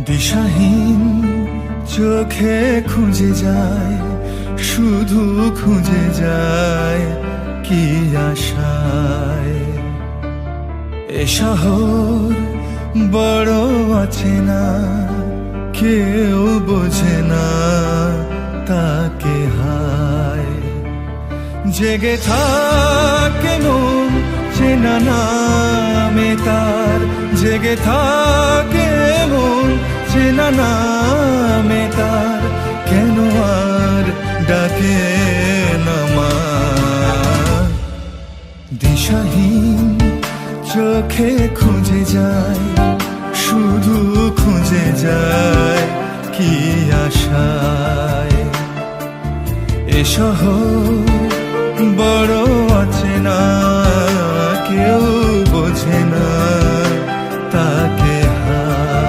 দিশাহীন চোখে খুঁজে যায়, শুধু খুঁজে যায় কি আশায়। এ শহর বড় আছে না, কেউ বোঝে না তাকে হায়। জেগে থাকে মন চেনা নামে তার, জেগে থাকে মন চেনা নামে তার, কেন আর ডাকে না মা। দিশাহীন চোখে খুঁজে যায়, শুধু খুঁজে যায় কি আশায়। এ শহর বড় আছে না, কেউ